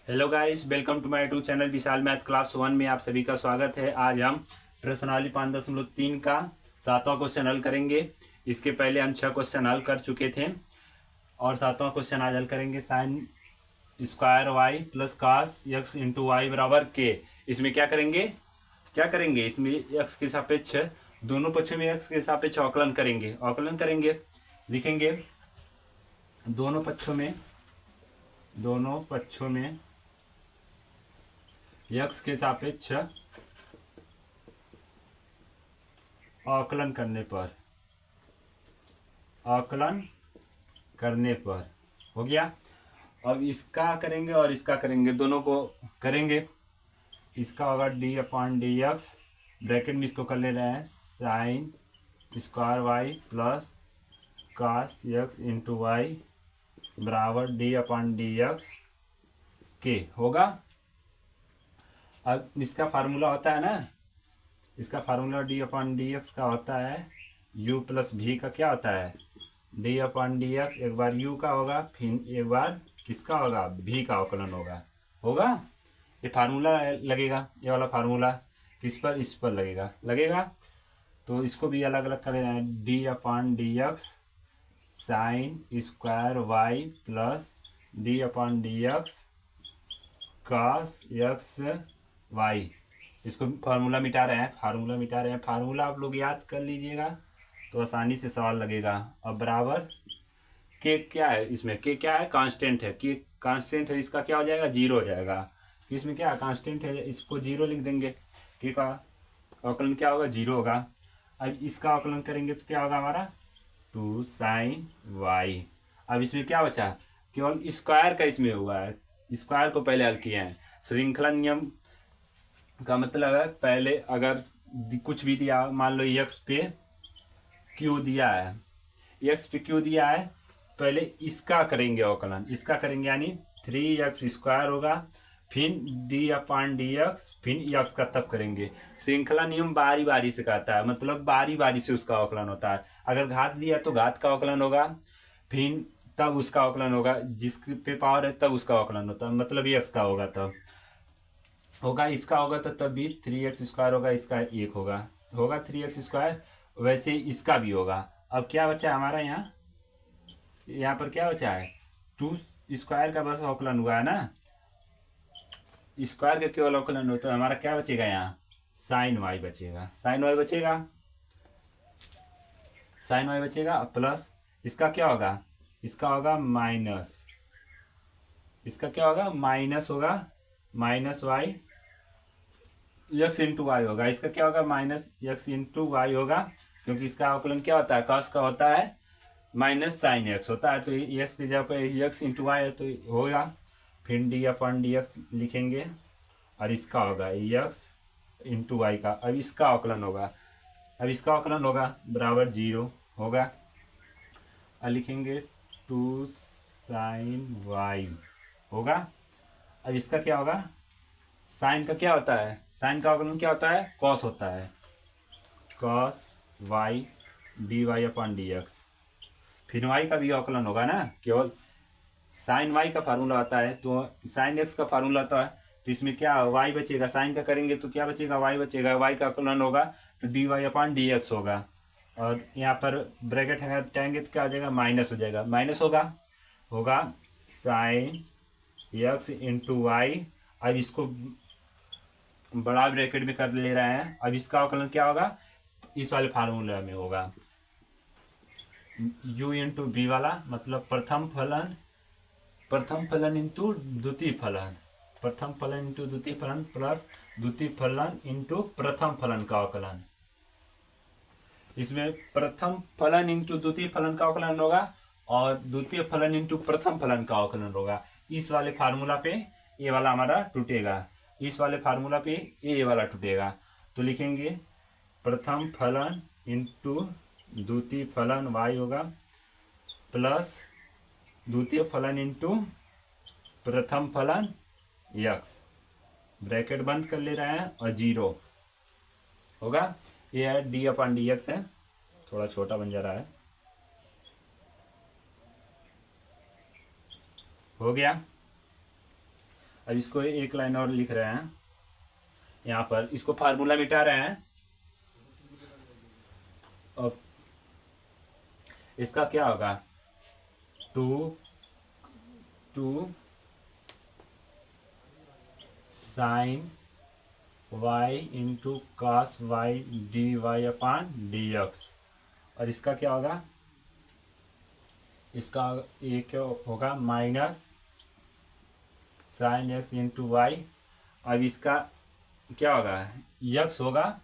Hello guys, welcome to my YouTube channel Vishal math class 1 में आप सभी का स्वागत है। आज हम प्रश्नावली 5.3 का 7वां क्वेश्चन हल करेंगे। इसके पहले हम 6 क्वेश्चन हल कर चुके थे और 7वां क्वेश्चन आज हल करेंगे। Sine square y plus cos x into y बराबर के। इसमें क्या करेंगे इसमें एक्स के सापेक्ष दोनों पक्षों में एक्स के सापेक्ष अवकलन करेंगे लिखेंगे। दोनों पक्षों में यक्स के सापेक्ष आकलन करने पर हो गया। अब इसका करेंगे और इसका करेंगे, दोनों को करेंगे। इसका होगा d upon d x, bracket में इसको कर ले रहे हैं sine square y plus cos x into y बराबर डी अपॉन डी एक्स के होगा। अब इसका फार्मूला होता है ना, इसका formula d upon d x का होता है u प्लस भी का क्या होता है डी अपॉन डी एक्स। एक बार u का होगा, फिर एक बार किसका होगा, v का अवकलन होगा। ये फार्मूला लगेगा, ये वाला फार्मूला किस पर, इस पर लगेगा। तो इसको भी अलग अलग करें, d upon d x sine square y plus d upon d x cos x y. इसको फार्मूला मिटा रहे हैं। फार्मूला आप लोग याद कर लीजिएगा तो आसानी से सवाल लगेगा। अब बराबर के क्या है, इसमें के क्या है, कांस्टेंट है। के कांस्टेंट है, इसका क्या हो जाएगा, जीरो हो जाएगा। तो इसमें क्या कांस्टेंट है, इसको जीरो लिख देंगे। के का अवकलन क्या होगा, जीरो होगा। अब इसका अवकलन करेंगे तो क्या होगा हमारा 2 साइन वाई। अब इसमें क्या बचा, केवल स्क्वायर का इसमें हुआ है, स्क्वायर को पहले हल किए हैं। श्रृंखला नियम का मतलब है, पहले अगर कुछ भी दिया, मान लो एक्स पे क्यू दिया है, पहले इसका करेंगे अवकलन, यानी 3x स्क्वायर होगा, फिर डी अपॉन डी एक्स, फिर एक्स का तब करेंगे। श्रृंखला नियम बारी बारी से कहता है, मतलब बारी बारी से उसका अवकलन होता है। अगर घात दिया तो घात का अवकलन होगा, फिर तब उसका अवकलन होगा, जिस पे पावर है तब उसका अवकलन होता है, मतलब एक्स का होगा तब होगा, इसका होगा तो तब भी 3x स्क्वायर होगा, इसका 1 होगा 3x स्क्वायर। वैसे इसका भी होगा। अब क्या बचा हमारा, यहाँ पर क्या बचा है, 2 स्क्वायर का बस अवकलन हुआ है ना, स्क्वायर का केवल अवकलन हो, तो हमारा क्या बचेगा, यहाँ साइन वाई बचेगा प्लस इसका क्या होगा, इसका होगा minus, minus y x into y होगा। इसका क्या होगा, माइनस एक्स इंटू वाई होगा, क्योंकि इसका अवकलन क्या होता है, कॉस का होता है माइनस साइन एक्स होता है। तो एक्स की जगह पर एक्स इंटू वाई है तो होगा, फिर डी अपॉन डी एक्स लिखेंगे और इसका होगा एक्स इंटू वाई का। अब इसका अवकलन होगा बराबर 0 होगा, और लिखेंगे 2 साइन वाई होगा। अब इसका क्या होगा, साइन का क्या होता है, साइन का अवकलन क्या होता है, कॉस होता है, cos y d y upon d x. फिर वाई का भी अवकलन होगा ना, केवल साइन वाई का फार्मूला आता है, तो साइन एक्स का फार्मूला आता है, तो इसमें क्या वाई बचेगा, साइन का करेंगे तो क्या बचेगा, वाई बचेगा। वाई का अवकलन होगा तो d y upon d x होगा, और यहाँ पर ब्रैकेट हटाएंगे तो क्या हो जाएगा, माइनस हो जाएगा, होगा साइन एक्स इंटू वाई। अब इसको बड़ा ब्रैकेट में कर ले रहे हैं। अब इसका अवकलन क्या होगा, इस वाले फार्मूला में होगा u इंटू बी वाला, मतलब प्रथम फलन इंटू द्वितीय फलन प्लस द्वितीय फलन इंटू प्रथम फलन का अवकलन। इसमें प्रथम फलन इंटू द्वितीय फलन का अवकलन होगा और द्वितीय फलन इंटू प्रथम फलन का अवकलन होगा। इस वाले फार्मूला पे ये वाला हमारा टूटेगा, तो लिखेंगे प्रथम फलन इंटू द्वितीय फलन y होगा प्लस द्वितीय फलन इंटू प्रथम फलन x, ब्रैकेट बंद कर ले रहे हैं और 0 होगा। ये है डी अपॉन डी एक्स है, थोड़ा छोटा बन जा रहा है, हो गया। अब इसको एक लाइन और लिख रहे हैं यहाँ पर, इसको फार्मूला मिटा रहे हैं। अब इसका क्या होगा, two sine y into cos y d y upon d x. और इसका क्या होगा, इसका ये क्या होगा, minus sine x into y. अब इसका क्या होगा, यक्स होगा,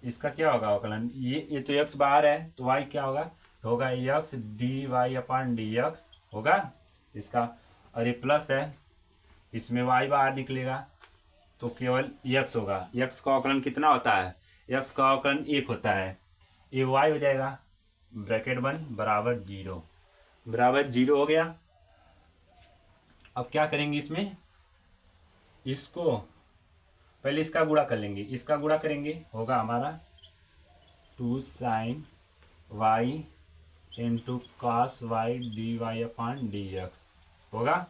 इसका क्या होगा अवकलन, ये तो यक्स बाहर है तो वाई क्या होगा x D y upon d x होगा इसका। और ये प्लस है, इसमें वाई बाहर निकलेगा तो केवल यक्स होगा। यक्स का अवकलन कितना होता है, यक्स का अवकलन 1 होता है। ये वाई हो जाएगा, ब्रैकेट बन बराबर 0 हो गया। अब क्या करेंगे इसमें, इसको पहले इसका गुणा कर लेंगे, इसका गुणा करेंगे होगा हमारा 2 sine y into cos y d y upon d x होगा।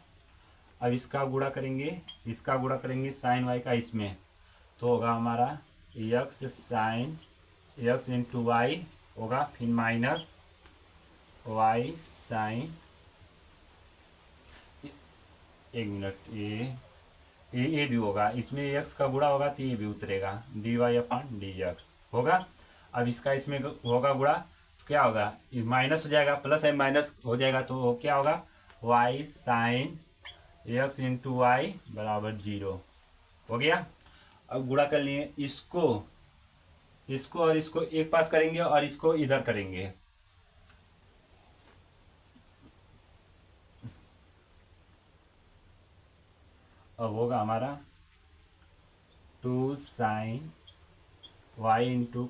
अब इसका गुणा करेंगे साइन वाई का इसमें, तो होगा हमारा x sine x into y होगा, फिर माइनस वाई साइन, एक मिनट, ये भी होगा, इसमें एक्स का गुणा होगा तो ये भी उतरेगा, D y upon d x होगा। अब इसका इसमें होगा गुणा तो क्या होगा, माइनस हो जाएगा, प्लस है माइनस हो जाएगा तो क्या होगा, y sine x into y बराबर 0 हो गया। अब गुणा कर लिए, इसको और इसको एक पास करेंगे और इसको इधर करेंगे, अब होगा हमारा 2 sine y into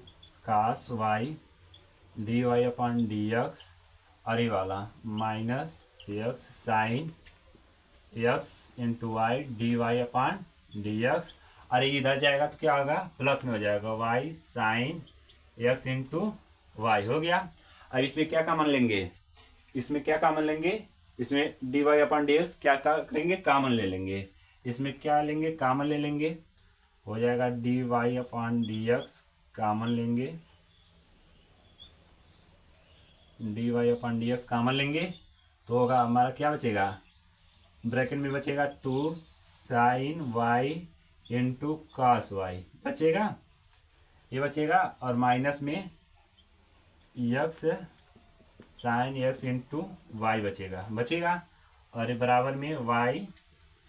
cos y d y upon d x, अरे वाला minus x sine x into y d y upon d x. अरे इधर जाएगा तो क्या होगा, प्लस में हो जाएगा, y sine x into y हो गया। अब इसमें क्या कॉमन लेंगे, इसमें d y upon d x क्या करेंगे, कॉमन ले लेंगे। इसमें क्या लेंगे, कॉमन ले लेंगे, हो जाएगा D y upon d x, common लेंगे, D y upon d x common लेंगे तो होगा हमारा क्या बचेगा, ब्रैकेट में बचेगा 2 sine y into cos y बचेगा, ये बचेगा, और माइनस में x sine x into y बचेगा, और बराबर में y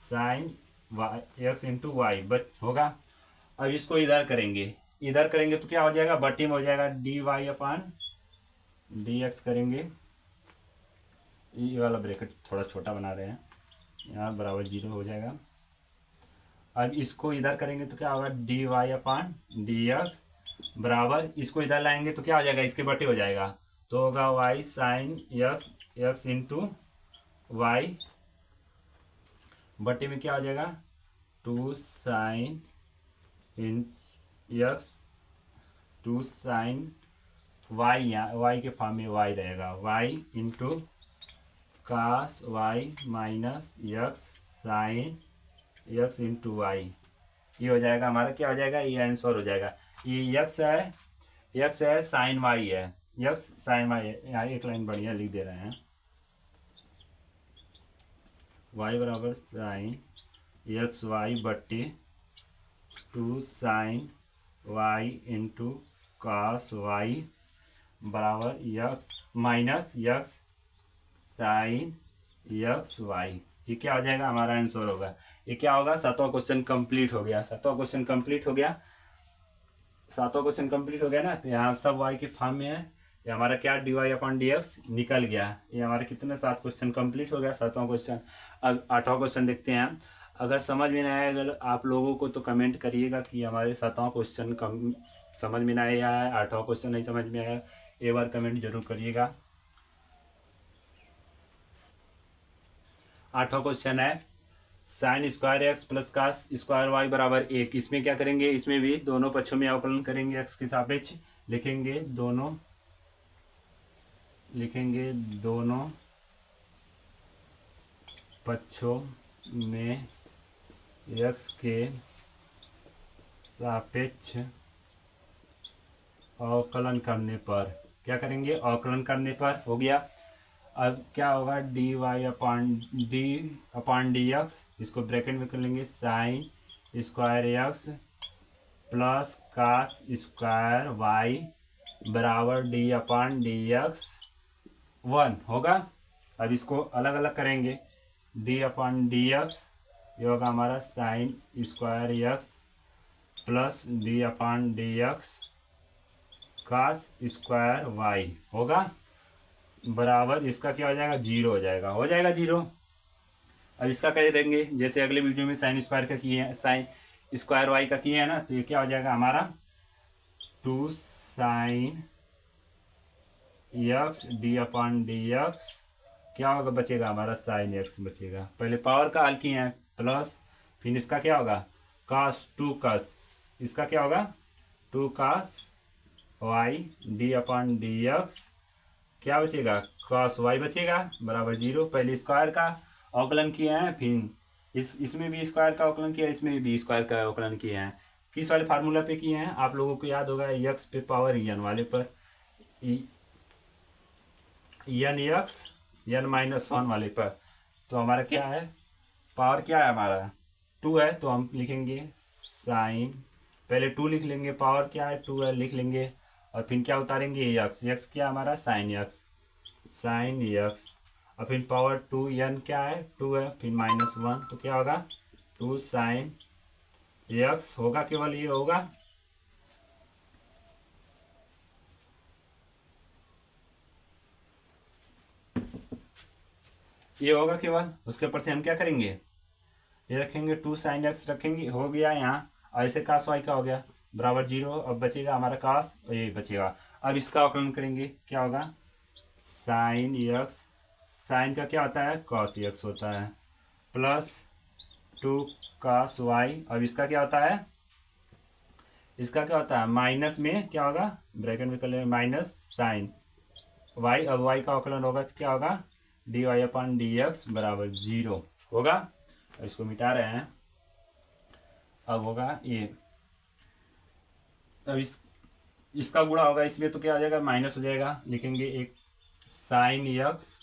sine y x into y होगा। अब इसको इधर करेंगे तो क्या हो जाएगा, बटी में हो जाएगा D y upon d x करेंगे, ये वाला ब्रैकेट थोड़ा छोटा बना रहे हैं, यहाँ बराबर 0 हो जाएगा। अब इसको इधर करेंगे तो क्या होगा, d y upon d x बराबर, इसको इधर लाएंगे तो क्या हो जाएगा, इसके बटे हो जाएगा, तो होगा y sine x into y, बटे में क्या हो जाएगा 2 साइन इन एक्स 2 साइन वाई, यहाँ वाई के फॉर्म में वाई रहेगा, y into cos y minus x sine x into y, ये हो जाएगा हमारा, क्या हो जाएगा, ये आंसर हो जाएगा। ये एक्स है साइन वाई है, एक्स साइन वाई है, यहाँ एक लाइन बढ़िया लिख दे रहे हैं, वाई बराबर साइन एक्स वाई बट्टे 2 sine y into cos y बराबर x minus x sine x y, ये क्या हो जाएगा, हमारा आंसर होगा। ये क्या होगा, 7वां क्वेश्चन कंप्लीट हो गया, 7वां क्वेश्चन कंप्लीट हो गया ना, तो यहाँ सब वाई के फॉर्म में है, ये हमारा क्या d y upon d x निकल गया। ये हमारे कितने 7 क्वेश्चन कंप्लीट हो गया, 7वां क्वेश्चन। अब 8वां क्वेश्चन देखते हैं। अगर समझ में ना आए अगर आप लोगों को तो कमेंट करिएगा कि हमारे 7वां क्वेश्चन समझ में ना आया है, 8वां क्वेश्चन नहीं समझ में आया, एक बार कमेंट जरूर करिएगा। 8वां क्वेश्चन है sine square x plus cos square y बराबर 1। इसमें क्या करेंगे, इसमें भी दोनों पक्षों में अवकलन करेंगे, एक्स के सापेक्ष लिखेंगे दोनों पक्षों में x के सापेक्ष अवकलन करने पर, क्या करेंगे, अवकलन करने पर। हो गया। अब क्या होगा, d y upon d x, इसको ब्रैकेट में कर लेंगे, sine square x plus cos square y बराबर डी अपान डी एक्स 1 होगा। अब इसको अलग अलग करेंगे, डी अपान डी एक्स ये होगा हमारा sine square x plus d upon d x cos square y होगा बराबर, इसका क्या हो जाएगा, 0 हो जाएगा, हो जाएगा 0। अब इसका क्या करेंगे, जैसे अगले वीडियो में साइन स्क्वायर का किए हैं, साइन स्क्वायर वाई का किए हैं ना, तो ये क्या हो जाएगा हमारा 2 sine x D upon d x, क्या होगा बचेगा हमारा साइन एक्स बचेगा। पहले पावर का हल किए हैं प्लस, फिर इसका क्या होगा कास 2 कास, इसका क्या होगा 2 cos y D upon d x, क्या बचेगा कॉस वाई बचेगा बराबर 0। पहले स्क्वायर का अवकलन किए हैं, फिर इसमें भी स्क्वायर का अवकलन किया है, इसमें भी स्क्वायर का अवकलन किए हैं। किस वाले फार्मूला पे किए हैं, आप लोगों को याद होगा, एक्स पे पावर एन वाले पर, एन एक्स एन माइनस 1 वाले पर। तो हमारा क्या है, पावर क्या है हमारा 2 है, तो हम लिखेंगे साइन, पहले 2 लिख लेंगे, पावर क्या है 2 है लिख लेंगे, और फिर क्या उतारेंगे एक्स, एक्स क्या हमारा साइन एक्स, और फिर पावर 2 एन क्या है 2 है, फिर माइनस 1, तो क्या होगा 2 साइन एक्स होगा, केवल ये होगा। ये होगा केवल, उसके ऊपर से हम क्या करेंगे, ये रखेंगे 2 साइन एक्स रखेंगे, हो गया यहाँ, और ऐसे कास वाई का हो गया बराबर 0। अब बचेगा हमारा कास, ये बचेगा। अब इसका अवकलन करेंगे, क्या होगा साइन एक्स, साइन का क्या होता है कॉस एक्स होता है, प्लस 2 कास वाई, अब इसका क्या होता है, इसका क्या होता है माइनस में क्या होगा, ब्रैकेट में कर लेंगे माइनस साइन वाई, अब वाई का अवकलन होगा तो क्या होगा d y upon d x बराबर 0 होगा। अब इसको मिटा रहे हैं, अब होगा ये, अब इसका गुणा होगा इसमें, तो क्या हो जाएगा माइनस हो जाएगा, लिखेंगे एक sine x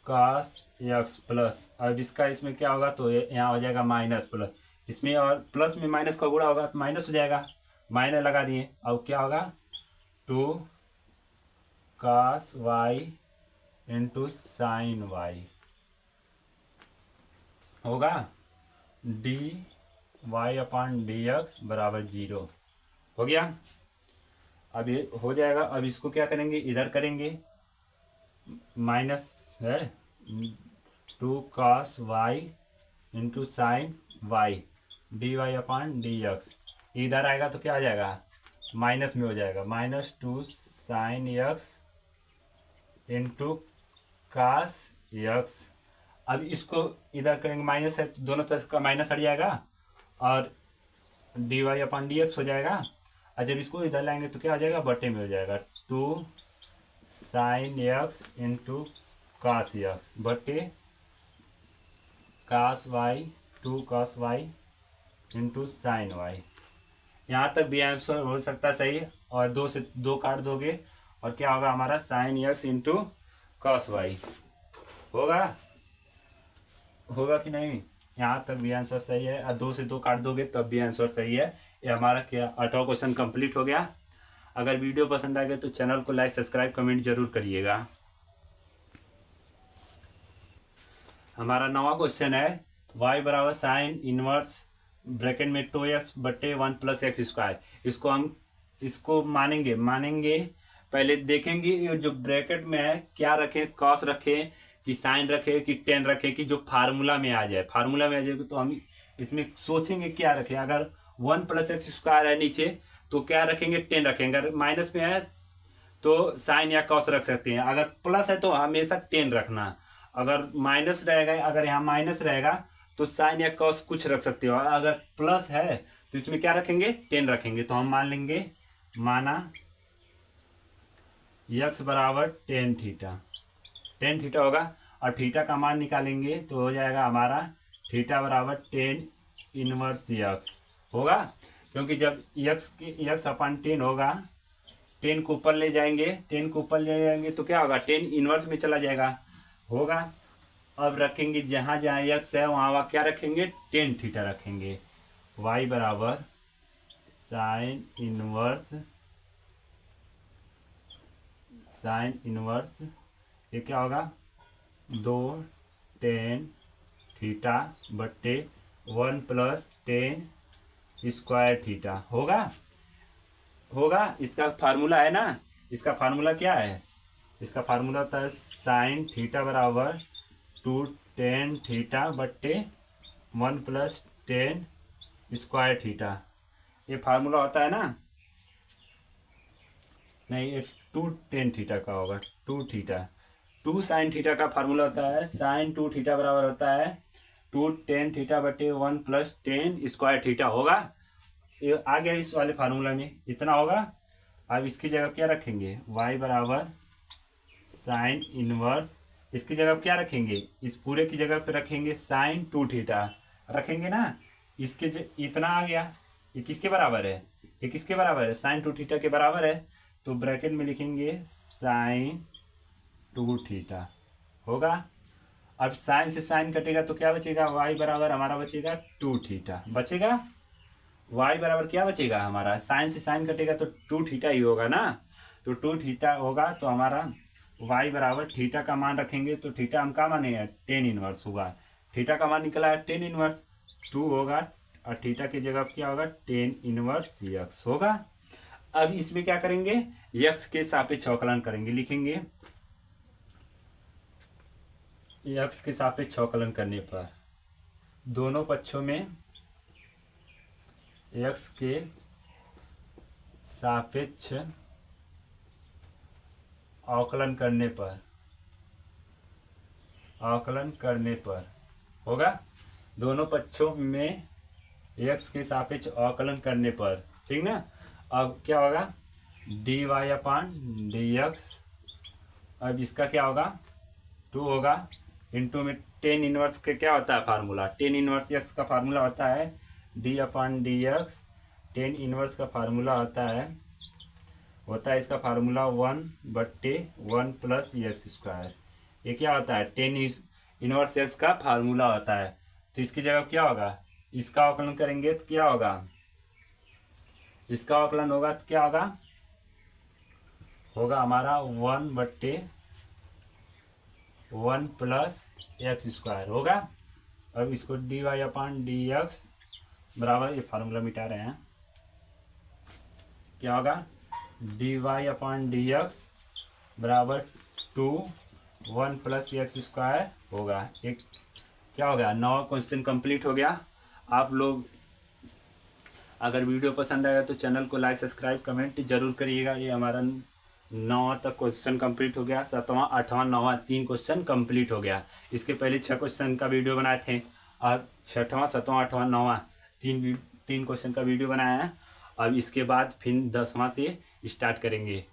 cos x plus, अब इसका इसमें क्या होगा, तो यहाँ हो जाएगा माइनस प्लस, इसमें और प्लस में माइनस का गुणा होगा तो माइनस हो जाएगा, माइनस लगा दिए। अब क्या होगा 2 cos y into sine Y होगा d y upon d x बराबर 0 हो गया। अब ये हो जाएगा, अब इसको क्या करेंगे, इधर करेंगे, माइनस है 2 cos y into sine y d y upon d x, इधर आएगा तो क्या आ जाएगा माइनस में हो जाएगा, minus 2 sine x into cos x. अब इसको इधर करेंगे, माइनस है तो दोनों तरफ का माइनस हट जाएगा, और D y upon d x हो जाएगा, और जब इसको इधर लाएंगे तो क्या हो जाएगा बटे में हो जाएगा 2 sine x into cos x बटे cos y 2 cos y into sine y. यहाँ तक भी आंसर हो सकता सही, और 2 से 2 काट दोगे और क्या होगा हमारा sine x into cos y होगा कि नहीं, यहाँ तक भी आंसर सही है, और 2 से 2 काट दोगे तब भी आंसर सही है। ये हमारा क्या 8वां क्वेश्चन कंप्लीट हो गया। अगर वीडियो पसंद आ गया तो चैनल को लाइक सब्सक्राइब कमेंट जरूर करिएगा। हमारा 9वां क्वेश्चन है y बराबर साइन इनवर्स ब्रैकेट में 2x बटे 1 प्लस एक्स स्क्वायर। इसको हम इसको मानेंगे पहले देखेंगे ये जो ब्रैकेट में है क्या रखें, कॉस रखें कि साइन रखें कि टेन रखें, कि जो फार्मूला में आ जाए। फार्मूला में आ जाएगा तो हम इसमें सोचेंगे क्या रखें। अगर 1 प्लस एक्स स्क्वायर है नीचे तो क्या रखेंगे 10 रखेंगे। अगर माइनस में है तो साइन या कॉस रख सकते हैं। अगर प्लस है तो हमेशा 10 रखना। अगर माइनस रहेगा, अगर यहाँ माइनस रहेगा तो साइन या कॉस कुछ रख सकते हो। अगर प्लस है तो इसमें क्या रखेंगे 10 रखेंगे। तो हम मान लेंगे, माना x बराबर टेन थीटा होगा। और थीटा का मान निकालेंगे तो हो जाएगा हमारा थीटा बराबर 10 इनवर्स यक्स होगा, क्योंकि जब यक्स अपन 10 होगा, 10 को ऊपर ले जाएंगे, 10 को ऊपर ले जाएंगे तो क्या होगा, 10 इनवर्स में चला जाएगा होगा। अब रखेंगे जहाँ जहाँ यक्स है वहाँ वहाँ क्या रखेंगे, 10 थीटा रखेंगे। y बराबर साइन इनवर्स ये क्या होगा, 2 10 थीटा बट्टे 1 प्लस 10 स्क्वायर थीटा होगा। इसका फार्मूला है ना, इसका फार्मूला क्या है, इसका फार्मूला होता है साइन थीटा बराबर 2 10 थीटा बट्टे 1 प्लस 10 स्क्वायर थीटा। ये फार्मूला होता है ना, नहीं ये 2 10 थीटा का होगा, 2 थीटा 2 साइन थीटा का फार्मूला होता है, साइन 2 थीटा बराबर होता है 2 10 थीटा बटे 1 प्लस 10 स्क्वायर थीटा होगा। ये आ गया इस वाले फार्मूला में, इतना होगा। अब इसकी जगह क्या रखेंगे, y बराबर साइन इनवर्स, इसकी जगह क्या रखेंगे, इस पूरे की जगह पे रखेंगे साइन 2 थीटा रखेंगे ना, इसके इतना आ गया, ये किसके बराबर है, ये किसके बराबर है, साइन 2 थीटा के बराबर है। तो ब्रैकेट में लिखेंगे साइन 2 थीटा होगा। अब साइन से साइन कटेगा तो क्या बचेगा, y बराबर हमारा बचेगा 2 थीटा बचेगा। y बराबर क्या बचेगा हमारा, साइन से साइन कटेगा तो 2 थीटा ही होगा ना, तो 2 थीटा होगा। तो हमारा y बराबर थीटा का मान रखेंगे तो थीटा हम क्या मानेंगे, 10 इनवर्स होगा। थीटा का मान निकला है 10 इनवर्स, 2 होगा और थीटा की जगह क्या होगा 10 इनवर्स यक्स होगा। अब इसमें क्या करेंगे, यक्स के सापेक्ष अवकलन करेंगे, लिखेंगे यक्स के सापेक्ष अवकलन करने पर दोनों पक्षों में यक्स के सापेक्ष अवकलन करने पर होगा, दोनों पक्षों में यक्स के सापेक्ष अवकलन करने पर, ठीक ना। अब क्या होगा, dy अपान dx, अब इसका क्या होगा 2 होगा, इंटू में 10 इनवर्स के क्या होता है फार्मूला, 10 इनवर्स यक्स का फार्मूला होता है d अपान dx, 10 इनवर्स का फार्मूला होता है इसका फार्मूला 1/1 प्लस यक्स स्क्वायर। ये क्या होता है, 10 इनवर्स यक्स का फार्मूला होता है। तो इसकी जगह क्या होगा, इसका अवकलन करेंगे तो क्या होगा, इसका अवकलन होगा तो क्या होगा हमारा 1/1 प्लस एक्स स्क्वायर होगा। अब इसको dy अपान dx बराबर, ये फार्मूला मिटा रहे हैं, क्या होगा dy अपान dx बराबर 2 1 प्लस एक्स स्क्वायर होगा। एक क्या हो गया, 9वां क्वेश्चन कंप्लीट हो गया। आप लोग अगर वीडियो पसंद आएगा तो चैनल को लाइक सब्सक्राइब कमेंट जरूर करिएगा। ये हमारा 9वां तक क्वेश्चन कंप्लीट हो गया, 7वां 8वां 9वां 3 क्वेश्चन कंप्लीट हो गया। इसके पहले 6 क्वेश्चन का वीडियो बनाए थे और 6वां 7वां 8वां 9वां 3 क्वेश्चन का वीडियो बनाया है। अब इसके बाद फिर 10वां से स्टार्ट करेंगे।